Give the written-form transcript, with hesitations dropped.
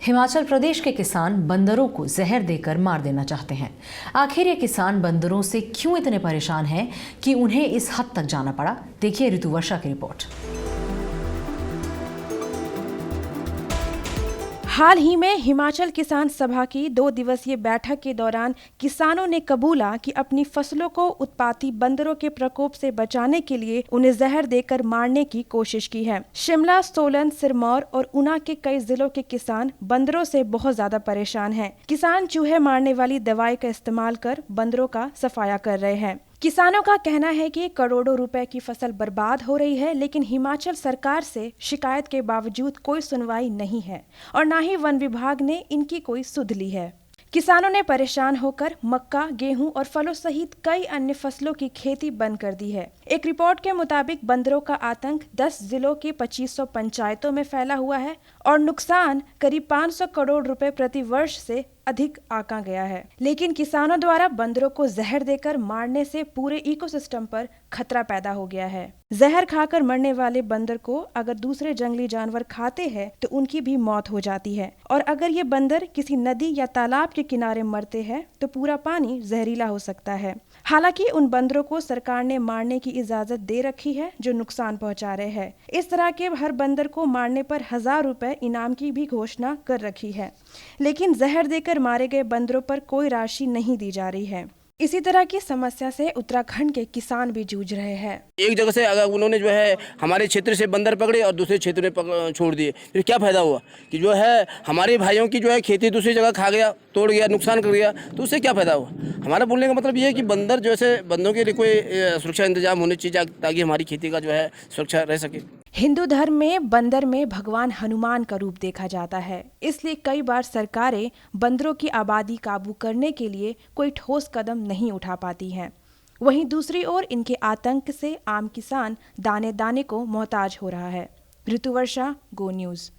हिमाचल प्रदेश के किसान बंदरों को जहर देकर मार देना चाहते हैं। आखिर ये किसान बंदरों से क्यों इतने परेशान हैं कि उन्हें इस हद तक जाना पड़ा? देखिए ऋतु वर्षा की रिपोर्ट। हाल ही में हिमाचल किसान सभा की 2 दिवसीय बैठक के दौरान किसानों ने कबूला कि अपनी फसलों को उत्पाती बंदरों के प्रकोप से बचाने के लिए उन्हें जहर देकर मारने की कोशिश की है। शिमला, सोलन, सिरमौर और ऊना के कई जिलों के किसान बंदरों से बहुत ज्यादा परेशान हैं। किसान चूहे मारने वाली दवाई का इस्तेमाल कर बंदरों का सफाया कर रहे हैं। किसानों का कहना है कि करोड़ों रुपए की फसल बर्बाद हो रही है, लेकिन हिमाचल सरकार से शिकायत के बावजूद कोई सुनवाई नहीं है और न ही वन विभाग ने इनकी कोई सुध ली है। किसानों ने परेशान होकर मक्का, गेहूं और फलों सहित कई अन्य फसलों की खेती बंद कर दी है। एक रिपोर्ट के मुताबिक बंदरों का आतंक 10 जिलों की 2500 पंचायतों में फैला हुआ है और नुकसान करीब 500 करोड़ रुपए प्रति वर्ष से अधिक आंका गया है। लेकिन किसानों द्वारा बंदरों को जहर देकर मारने से पूरे इकोसिस्टम पर खतरा पैदा हो गया है। जहर खाकर मरने वाले बंदर को अगर दूसरे जंगली जानवर खाते हैं तो उनकी भी मौत हो जाती है, और अगर ये बंदर किसी नदी या तालाब के किनारे मरते हैं तो पूरा पानी जहरीला हो सकता है। हालांकि उन बंदरों को सरकार ने मारने की इजाजत दे रखी है जो नुकसान पहुंचा रहे हैं। इस तरह के हर बंदर को मारने पर 1000 रुपए इनाम की भी घोषणा कर रखी है, लेकिन जहर देकर मारे गए बंदरों पर कोई राशि नहीं दी जा रही है। इसी तरह की समस्या से उत्तराखंड के किसान भी जूझ रहे हैं। एक जगह से अगर उन्होंने जो है हमारे क्षेत्र से बंदर पकड़े और दूसरे क्षेत्र में छोड़ दिए, फिर क्या फायदा हुआ कि जो है हमारे भाइयों की जो है खेती दूसरी जगह खा गया, तोड़ गया, नुकसान कर गया, तो उससे क्या फायदा हुआ? हमारा बोलने का मतलब ये है कि बंदर जैसे बंदरों के लिए कोई सुरक्षा इंतजाम होने चाहिए ताकि हमारी खेती का जो है सुरक्षा रह सके। हिंदू धर्म में बंदर में भगवान हनुमान का रूप देखा जाता है, इसलिए कई बार सरकारें बंदरों की आबादी काबू करने के लिए कोई ठोस कदम नहीं उठा पाती हैं। वहीं दूसरी ओर इनके आतंक से आम किसान दाने दाने को मोहताज हो रहा है। ऋतु वर्षा, गो न्यूज़।